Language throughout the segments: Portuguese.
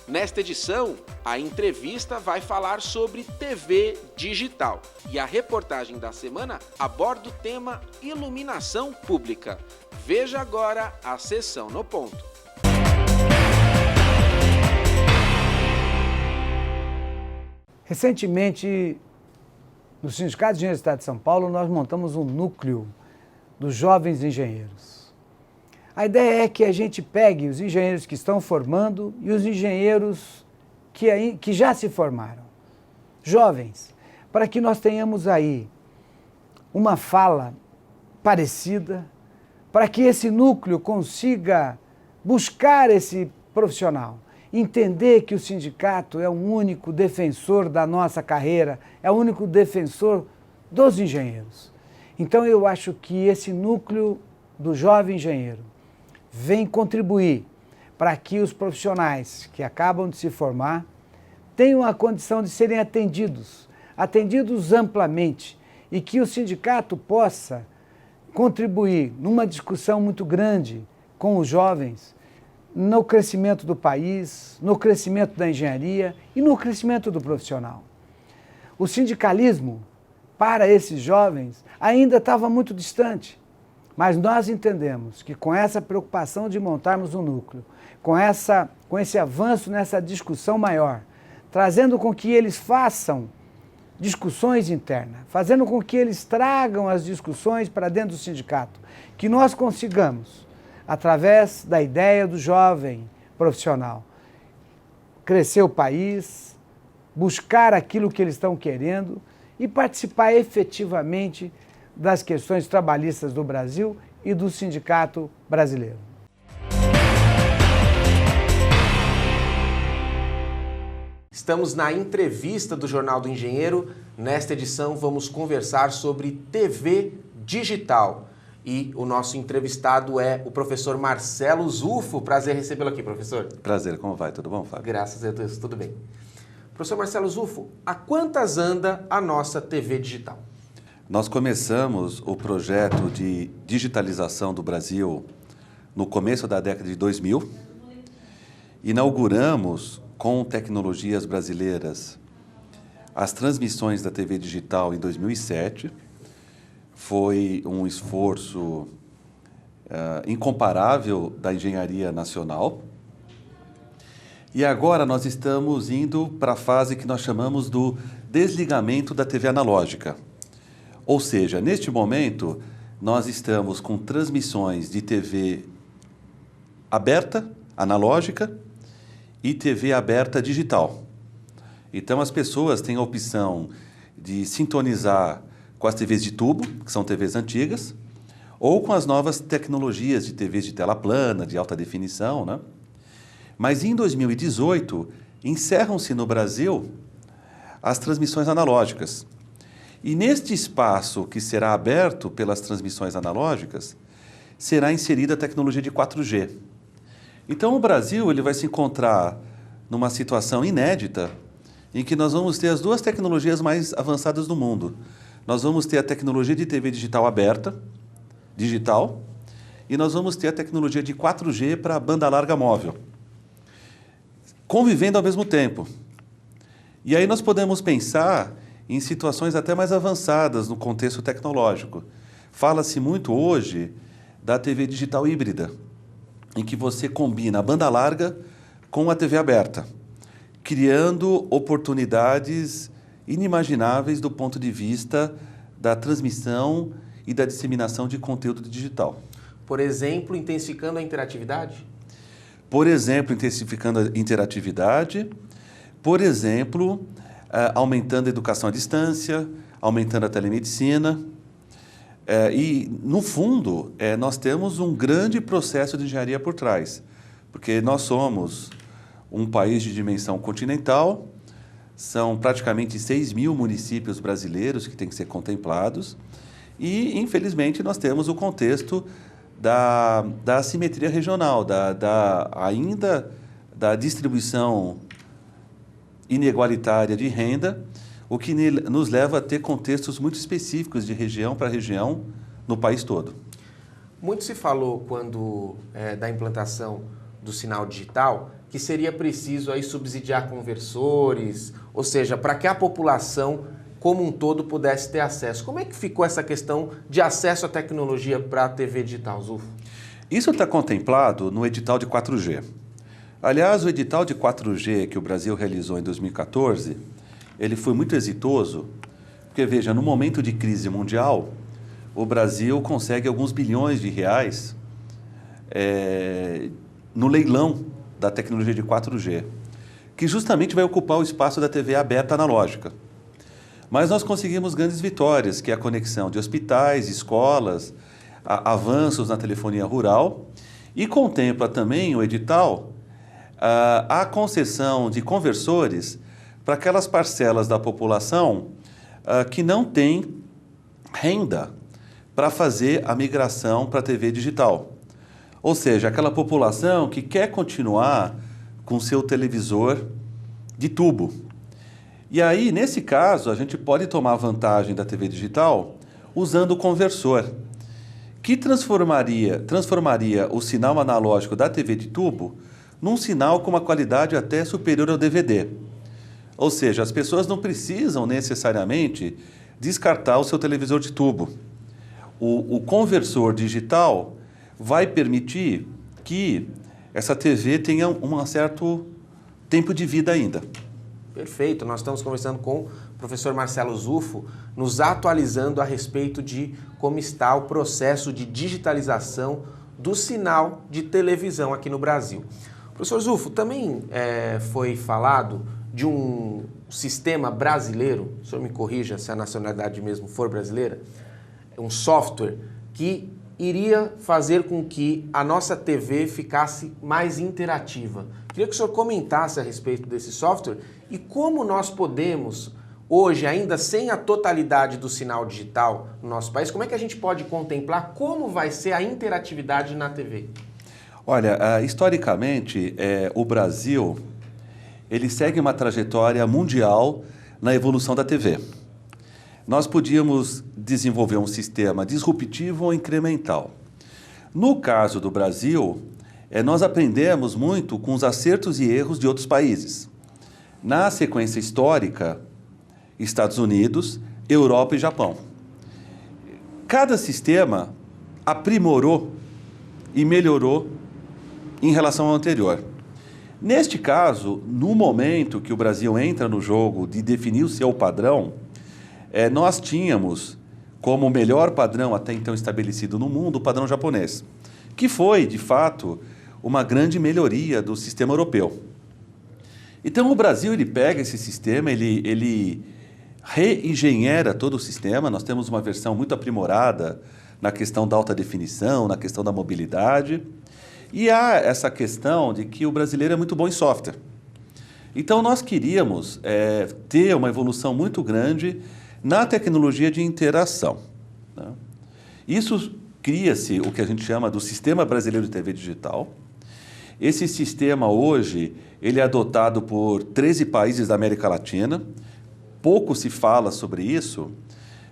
Nesta edição, a entrevista vai falar sobre TV digital e a reportagem da semana aborda o tema iluminação pública. Veja agora a sessão no ponto. Recentemente, no Sindicato de Engenheiros do Estado de São Paulo, nós montamos um núcleo dos jovens engenheiros. A ideia é que a gente pegue os engenheiros que estão formando e os engenheiros que já se formaram, jovens, para que nós tenhamos aí uma fala parecida, para que esse núcleo consiga buscar esse profissional, entender que o sindicato é o único defensor da nossa carreira, é o único defensor dos engenheiros. Então eu acho que esse núcleo do jovem engenheiro vem contribuir para que os profissionais que acabam de se formar tenham a condição de serem atendidos amplamente, e que o sindicato possa contribuir numa discussão muito grande com os jovens no crescimento do país, no crescimento da engenharia e no crescimento do profissional. O sindicalismo, para esses jovens, ainda estava muito distante. Mas nós entendemos que com essa preocupação de montarmos um núcleo, com esse avanço nessa discussão maior, trazendo com que eles façam discussões internas, fazendo com que eles tragam as discussões para dentro do sindicato, que nós consigamos, através da ideia do jovem profissional, crescer o país, buscar aquilo que eles estão querendo e participar efetivamente das questões trabalhistas do Brasil e do sindicato brasileiro. Estamos na entrevista do Jornal do Engenheiro. Nesta edição vamos conversar sobre TV digital. E o nosso entrevistado é o professor Marcelo Zufo. Prazer recebê-lo aqui, professor. Prazer, como vai? Tudo bom, Fábio? Graças a Deus, tudo bem. Professor Marcelo Zufo, a quantas anda a nossa TV digital? Nós começamos o projeto de digitalização do Brasil no começo da década de 2000. Inauguramos com tecnologias brasileiras as transmissões da TV digital em 2007. Foi um esforço incomparável da engenharia nacional. E agora nós estamos indo para a fase que nós chamamos do desligamento da TV analógica. Ou seja, neste momento, nós estamos com transmissões de TV aberta, analógica, e TV aberta digital. Então, as pessoas têm a opção de sintonizar com as TVs de tubo, que são TVs antigas, ou com as novas tecnologias de TVs de tela plana, de alta definição, né? Mas em 2018, encerram-se no Brasil as transmissões analógicas. E neste espaço que será aberto pelas transmissões analógicas, será inserida a tecnologia de 4G. Então o Brasil ele vai se encontrar numa situação inédita em que nós vamos ter as duas tecnologias mais avançadas do mundo. Nós vamos ter a tecnologia de TV digital aberta, digital, e nós vamos ter a tecnologia de 4G para banda larga móvel, convivendo ao mesmo tempo. E aí nós podemos pensar em situações até mais avançadas no contexto tecnológico. Fala-se muito hoje da TV digital híbrida, em que você combina a banda larga com a TV aberta, criando oportunidades inimagináveis do ponto de vista da transmissão e da disseminação de conteúdo digital. Por exemplo, intensificando a interatividade? Por exemplo, intensificando a interatividade. Por exemplo, aumentando a educação à distância, aumentando a telemedicina. E, no fundo, nós temos um grande processo de engenharia por trás, porque nós somos um país de dimensão continental, são praticamente 6 mil municípios brasileiros que têm que ser contemplados e, infelizmente, nós temos o contexto da assimetria regional, ainda da distribuição inegualitária de renda, o que nos leva a ter contextos muito específicos de região para região no país todo. Muito se falou, quando da implantação do sinal digital, que seria preciso aí subsidiar conversores, ou seja, para que a população como um todo pudesse ter acesso. Como é que ficou essa questão de acesso à tecnologia para a TV digital, Zulfo? Isso está contemplado no edital de 4G. Aliás, o edital de 4G que o Brasil realizou em 2014, ele foi muito exitoso, porque, veja, no momento de crise mundial, o Brasil consegue alguns bilhões de reais no leilão da tecnologia de 4G, que justamente vai ocupar o espaço da TV aberta analógica. Mas nós conseguimos grandes vitórias, que é a conexão de hospitais, escolas, avanços na telefonia rural, e contempla também o edital a concessão de conversores para aquelas parcelas da população que não têm renda para fazer a migração para a TV digital. Ou seja, aquela população que quer continuar com seu televisor de tubo. E aí, nesse caso, a gente pode tomar vantagem da TV digital usando o conversor, que transformaria o sinal analógico da TV de tubo num sinal com uma qualidade até superior ao DVD. Ou seja, as pessoas não precisam necessariamente descartar o seu televisor de tubo. O conversor digital vai permitir que essa TV tenha um certo tempo de vida ainda. Perfeito, nós estamos conversando com o professor Marcelo Zulfo, nos atualizando a respeito de como está o processo de digitalização do sinal de televisão aqui no Brasil. Professor Zulfo, também foi falado de um sistema brasileiro, o senhor me corrija se a nacionalidade mesmo for brasileira, um software que iria fazer com que a nossa TV ficasse mais interativa. Queria que o senhor comentasse a respeito desse software e como nós podemos, hoje, ainda sem a totalidade do sinal digital no nosso país, como é que a gente pode contemplar como vai ser a interatividade na TV? Olha, historicamente, o Brasil ele segue uma trajetória mundial na evolução da TV. Nós podíamos desenvolver um sistema disruptivo ou incremental. No caso do Brasil, nós aprendemos muito com os acertos e erros de outros países. Na sequência histórica, Estados Unidos, Europa e Japão. Cada sistema aprimorou e melhorou em relação ao anterior. Neste caso, no momento que o Brasil entra no jogo de definir o seu padrão, nós tínhamos como melhor padrão até então estabelecido no mundo o padrão japonês, que foi, de fato, uma grande melhoria do sistema europeu. Então, o Brasil ele pega esse sistema, ele reengenheira todo o sistema. Nós temos uma versão muito aprimorada na questão da alta definição, na questão da mobilidade. E há essa questão de que o brasileiro é muito bom em software. Então, nós queríamos ter uma evolução muito grande na tecnologia de interação. Né? Isso cria-se o que a gente chama do Sistema Brasileiro de TV Digital. Esse sistema hoje ele é adotado por 13 países da América Latina. Pouco se fala sobre isso,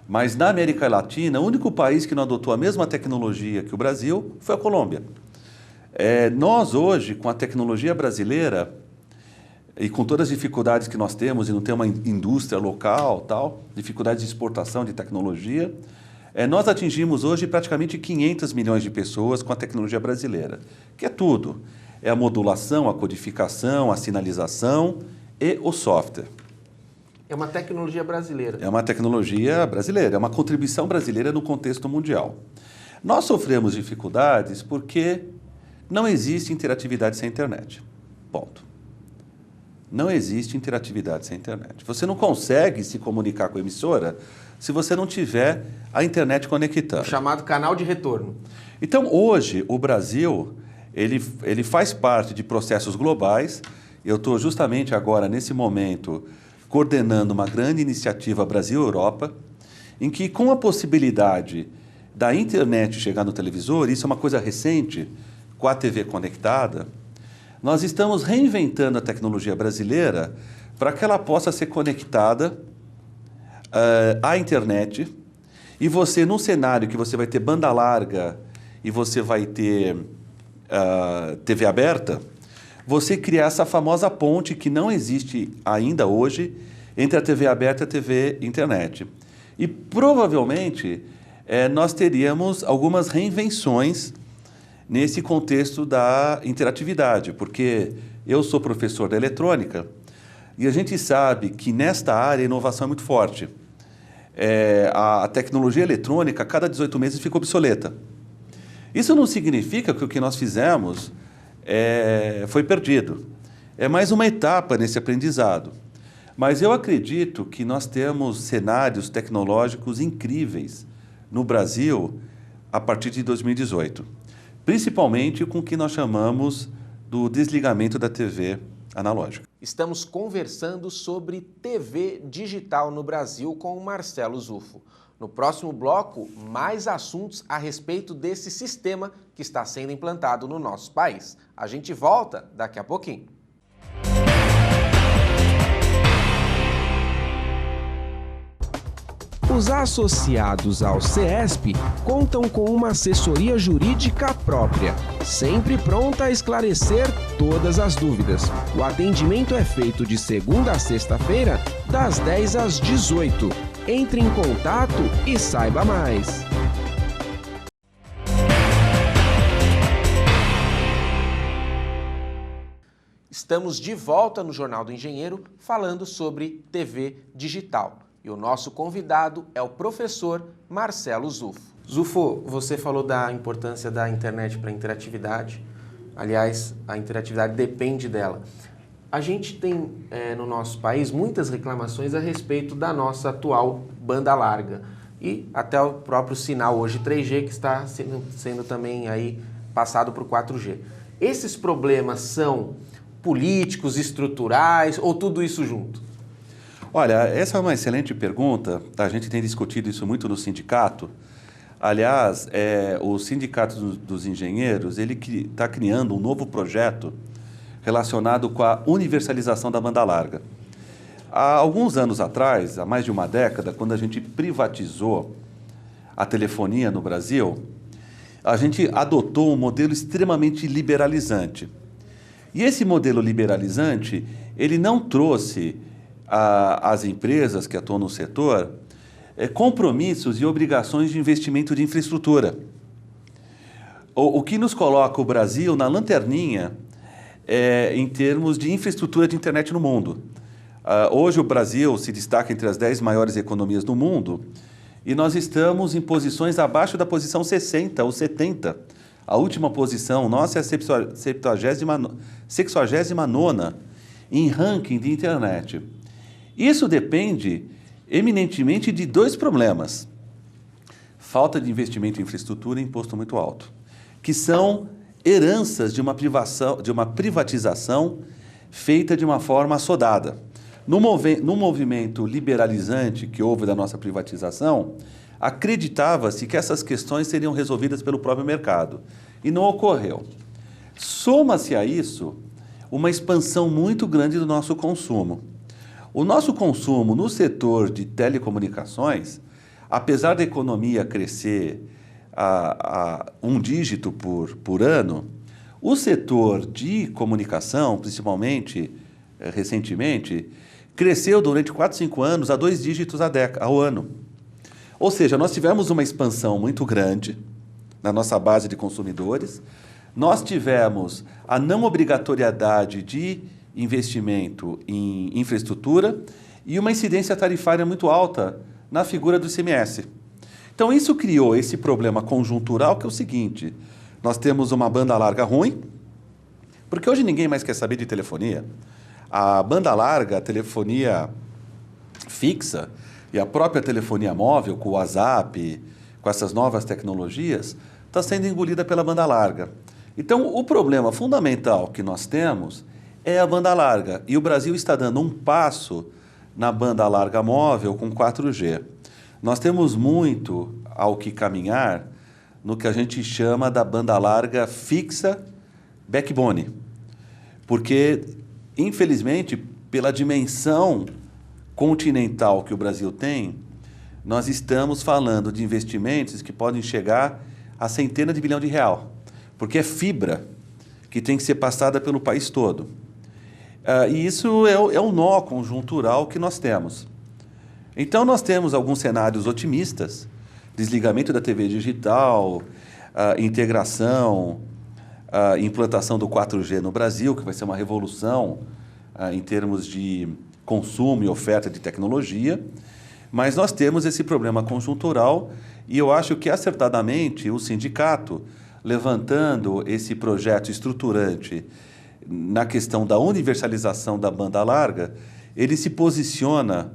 mas na América Latina, o único país que não adotou a mesma tecnologia que o Brasil foi a Colômbia. Nós hoje, com a tecnologia brasileira, e com todas as dificuldades que nós temos, e não ter uma indústria local, tal, dificuldades de exportação de tecnologia, nós atingimos hoje praticamente 500 milhões de pessoas com a tecnologia brasileira, que é tudo. É a modulação, a codificação, a sinalização e o software. É uma tecnologia brasileira. É uma tecnologia brasileira, é uma contribuição brasileira no contexto mundial. Nós sofremos dificuldades porque não existe interatividade sem internet. Ponto. Não existe interatividade sem internet. Você não consegue se comunicar com a emissora se você não tiver a internet conectada. O chamado canal de retorno. Então, hoje, o Brasil ele faz parte de processos globais. Eu estou justamente agora, nesse momento, coordenando uma grande iniciativa Brasil-Europa, em que, com a possibilidade da internet chegar no televisor, isso é uma coisa recente, com a TV conectada, nós estamos reinventando a tecnologia brasileira para que ela possa ser conectada à internet e você, num cenário que você vai ter banda larga e você vai ter TV aberta, você criar essa famosa ponte que não existe ainda hoje entre a TV aberta e a TV internet. E provavelmente nós teríamos algumas reinvenções nesse contexto da interatividade, porque eu sou professor da eletrônica e a gente sabe que nesta área a inovação é muito forte. A tecnologia eletrônica, a cada 18 meses, fica obsoleta. Isso não significa que o que nós fizemos foi perdido. É mais uma etapa nesse aprendizado. Mas eu acredito que nós temos cenários tecnológicos incríveis no Brasil a partir de 2018. Principalmente com o que nós chamamos do desligamento da TV analógica. Estamos conversando sobre TV digital no Brasil com o Marcelo Zuffo. No próximo bloco, mais assuntos a respeito desse sistema que está sendo implantado no nosso país. A gente volta daqui a pouquinho. Os associados ao CESP contam com uma assessoria jurídica própria, sempre pronta a esclarecer todas as dúvidas. O atendimento é feito de segunda a sexta-feira, das 10 às 18. Entre em contato e saiba mais. Estamos de volta no Jornal do Engenheiro falando sobre TV digital. E o nosso convidado é o professor Marcelo Zuffo. Zuffo, você falou da importância da internet para a interatividade. Aliás, a interatividade depende dela. A gente tem no nosso país muitas reclamações a respeito da nossa atual banda larga. E até o próprio sinal hoje 3G que está sendo também aí passado para o 4G. Esses problemas são políticos, estruturais ou tudo isso junto? Olha, essa é uma excelente pergunta. A gente tem discutido isso muito no sindicato. Aliás, o Sindicato dos Engenheiros ele está criando um novo projeto relacionado com a universalização da banda larga. Há alguns anos atrás, há mais de uma década, quando a gente privatizou a telefonia no Brasil, a gente adotou um modelo extremamente liberalizante. E esse modelo liberalizante, ele não trouxe às empresas que atuam no setor compromissos e obrigações de investimento de infraestrutura. O que nos coloca o Brasil na lanterninha em termos de infraestrutura de internet no mundo. Hoje o Brasil se destaca entre as 10 maiores economias do mundo e nós estamos em posições abaixo da posição 60 ou 70. A última posição nossa é a 69ª em ranking de internet. Isso depende eminentemente de dois problemas. Falta de investimento em infraestrutura e imposto muito alto, que são heranças de uma privatização feita de uma forma assodada. No movimento liberalizante que houve da nossa privatização, acreditava-se que essas questões seriam resolvidas pelo próprio mercado. E não ocorreu. Soma-se a isso uma expansão muito grande do nosso consumo. O nosso consumo no setor de telecomunicações, apesar da economia crescer a um dígito por ano, o setor de comunicação, principalmente recentemente, cresceu durante 4, 5 anos a 2 dígitos ao ano. Ou seja, nós tivemos uma expansão muito grande na nossa base de consumidores, nós tivemos a não obrigatoriedade de investimento em infraestrutura e uma incidência tarifária muito alta na figura do ICMS. Então, isso criou esse problema conjuntural, que é o seguinte: nós temos uma banda larga ruim, porque hoje ninguém mais quer saber de telefonia. A banda larga, a telefonia fixa e a própria telefonia móvel, com o WhatsApp, com essas novas tecnologias, está sendo engolida pela banda larga. Então, o problema fundamental que nós temos é a banda larga. E o Brasil está dando um passo na banda larga móvel com 4G. Nós temos muito ao que caminhar no que a gente chama da banda larga fixa backbone. Porque, infelizmente, pela dimensão continental que o Brasil tem, nós estamos falando de investimentos que podem chegar a centenas de bilhões de reais. Porque é fibra que tem que ser passada pelo país todo. E isso é um nó conjuntural que nós temos. Então, nós temos alguns cenários otimistas, desligamento da TV digital, integração, implantação do 4G no Brasil, que vai ser uma revolução em termos de consumo e oferta de tecnologia, mas nós temos esse problema conjuntural e eu acho que, acertadamente, o sindicato, levantando esse projeto estruturante na questão da universalização da banda larga, ele se posiciona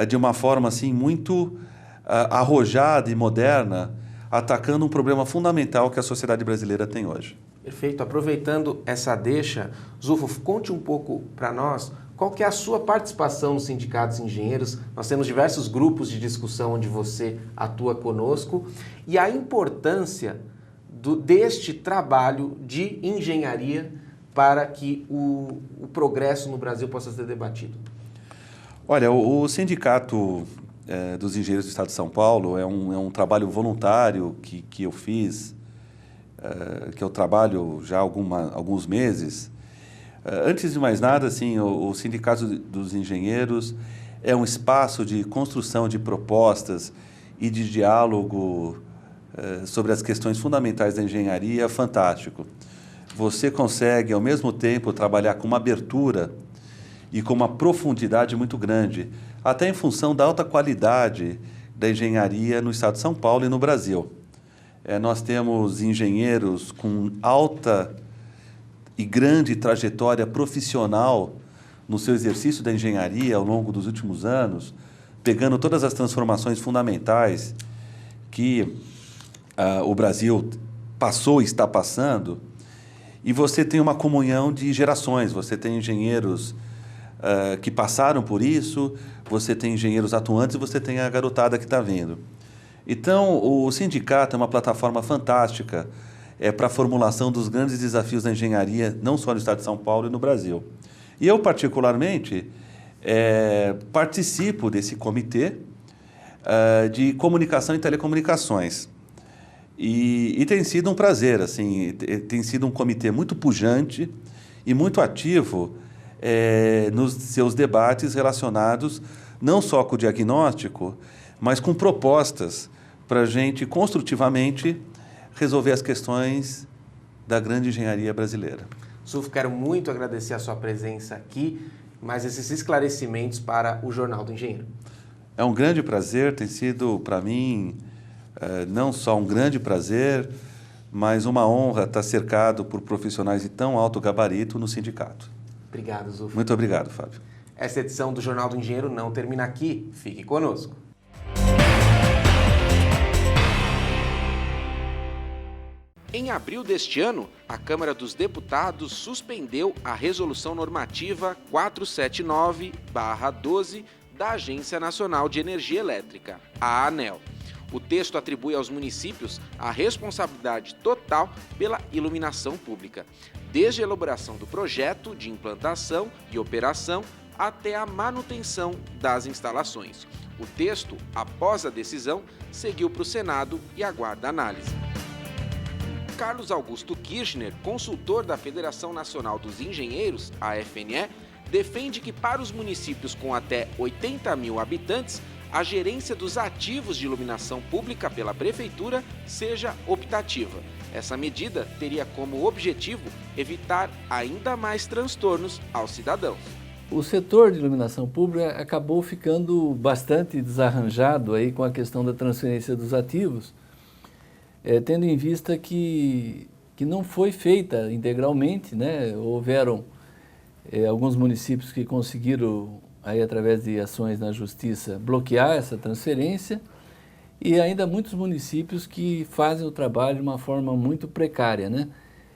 de uma forma assim, muito arrojada e moderna, atacando um problema fundamental que a sociedade brasileira tem hoje. Perfeito. Aproveitando essa deixa, Zufo, conte um pouco para nós qual que é a sua participação nos sindicatos engenheiros. Nós temos diversos grupos de discussão onde você atua conosco e a importância deste trabalho de engenharia para que o progresso no Brasil possa ser debatido. Olha, o Sindicato dos Engenheiros do Estado de São Paulo é um trabalho voluntário que eu fiz, que eu trabalho já há alguns meses. Antes de mais nada, assim, o Sindicato dos Engenheiros é um espaço de construção de propostas e de diálogo sobre as questões fundamentais da engenharia fantástico. Você consegue, ao mesmo tempo, trabalhar com uma abertura e com uma profundidade muito grande, até em função da alta qualidade da engenharia no Estado de São Paulo e no Brasil. Nós temos engenheiros com alta e grande trajetória profissional no seu exercício da engenharia ao longo dos últimos anos, pegando todas as transformações fundamentais que o Brasil passou e está passando, e você tem uma comunhão de gerações, você tem engenheiros que passaram por isso, você tem engenheiros atuantes e você tem a garotada que está vindo. Então, o sindicato é uma plataforma fantástica para a formulação dos grandes desafios da engenharia, não só no Estado de São Paulo e no Brasil. E eu, particularmente, participo desse comitê de comunicação e telecomunicações. E tem sido um prazer, assim, tem sido um comitê muito pujante e muito ativo nos seus debates relacionados não só com o diagnóstico, mas com propostas para a gente, construtivamente, resolver as questões da grande engenharia brasileira. Zufo, quero muito agradecer a sua presença aqui, mas esses esclarecimentos para o Jornal do Engenheiro. É um grande prazer, tem sido para mim não só um grande prazer, mas uma honra estar cercado por profissionais de tão alto gabarito no sindicato. Obrigado, Zufo. Muito obrigado, Fábio. Essa edição do Jornal do Engenheiro não termina aqui. Fique conosco. Em abril deste ano, a Câmara dos Deputados suspendeu a Resolução Normativa 479/12 da Agência Nacional de Energia Elétrica, a ANEEL. O texto atribui aos municípios a responsabilidade total pela iluminação pública, desde a elaboração do projeto de implantação e operação até a manutenção das instalações. O texto, após a decisão, seguiu para o Senado e aguarda análise. Carlos Augusto Kirchner, consultor da Federação Nacional dos Engenheiros, a FNE, defende que para os municípios com até 80 mil habitantes, a gerência dos ativos de iluminação pública pela Prefeitura seja optativa. Essa medida teria como objetivo evitar ainda mais transtornos aos cidadãos. O setor de iluminação pública acabou ficando bastante desarranjado aí com a questão da transferência dos ativos, tendo em vista que não foi feita integralmente, né? Houveram alguns municípios que conseguiram, aí, através de ações na justiça, bloquear essa transferência e ainda muitos municípios que fazem o trabalho de uma forma muito precária, né?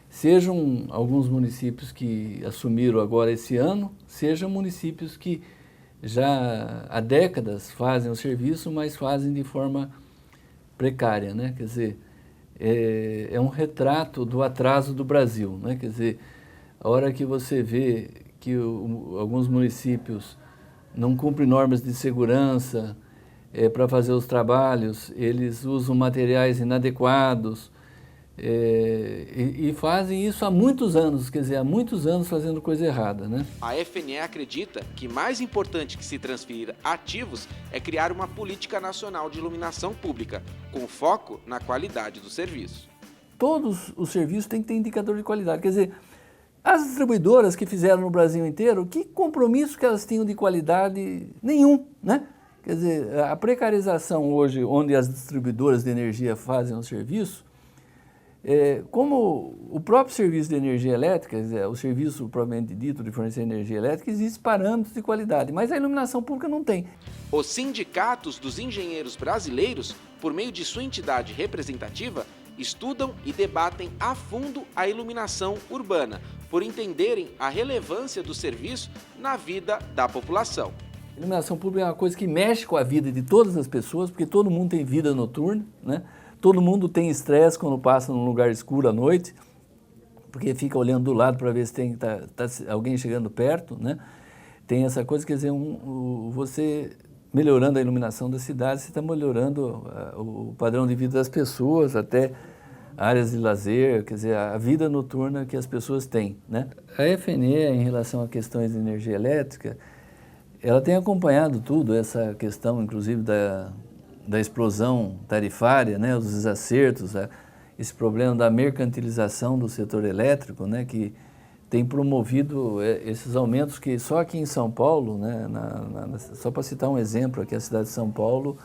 Sejam alguns municípios que assumiram agora esse ano, sejam municípios que já há décadas fazem o serviço, mas fazem de forma precária, né? Quer dizer, é um retrato do atraso do Brasil, né? Quer dizer, a hora que você vê que alguns municípios não cumprem normas de segurança para fazer os trabalhos, eles usam materiais inadequados, E fazem isso há muitos anos, quer dizer, há muitos anos fazendo coisa errada, né? A FNE acredita que mais importante que se transferir ativos é criar uma política nacional de iluminação pública, com foco na qualidade do serviço. Todos os serviços têm que ter indicador de qualidade, quer dizer, as distribuidoras que fizeram no Brasil inteiro, que compromisso que elas tinham de qualidade? Nenhum, né? Quer dizer, a precarização hoje, onde as distribuidoras de energia fazem o serviço, como o próprio serviço de energia elétrica, quer dizer, o serviço propriamente dito de fornecer energia elétrica, existem parâmetros de qualidade, mas a iluminação pública não tem. Os sindicatos dos engenheiros brasileiros, por meio de sua entidade representativa, estudam e debatem a fundo a iluminação urbana, por entenderem a relevância do serviço na vida da população. A iluminação pública é uma coisa que mexe com a vida de todas as pessoas, porque todo mundo tem vida noturna, né? Todo mundo tem estresse quando passa num lugar escuro à noite, porque fica olhando do lado para ver se tem alguém chegando perto, né? Tem essa coisa, quer dizer, você melhorando a iluminação da cidade, você está melhorando o padrão de vida das pessoas, até áreas de lazer, quer dizer, a vida noturna que as pessoas têm, né? A FNE, em relação a questões de energia elétrica, ela tem acompanhado tudo, essa questão, inclusive, da explosão tarifária, né, os desacertos, esse problema da mercantilização do setor elétrico, né, que tem promovido esses aumentos que só aqui em São Paulo, né, só para citar um exemplo, aqui a cidade de São Paulo,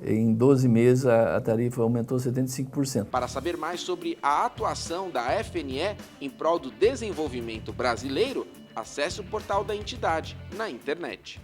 em 12 meses a tarifa aumentou 75%. Para saber mais sobre a atuação da FNE em prol do desenvolvimento brasileiro, acesse o portal da entidade na internet.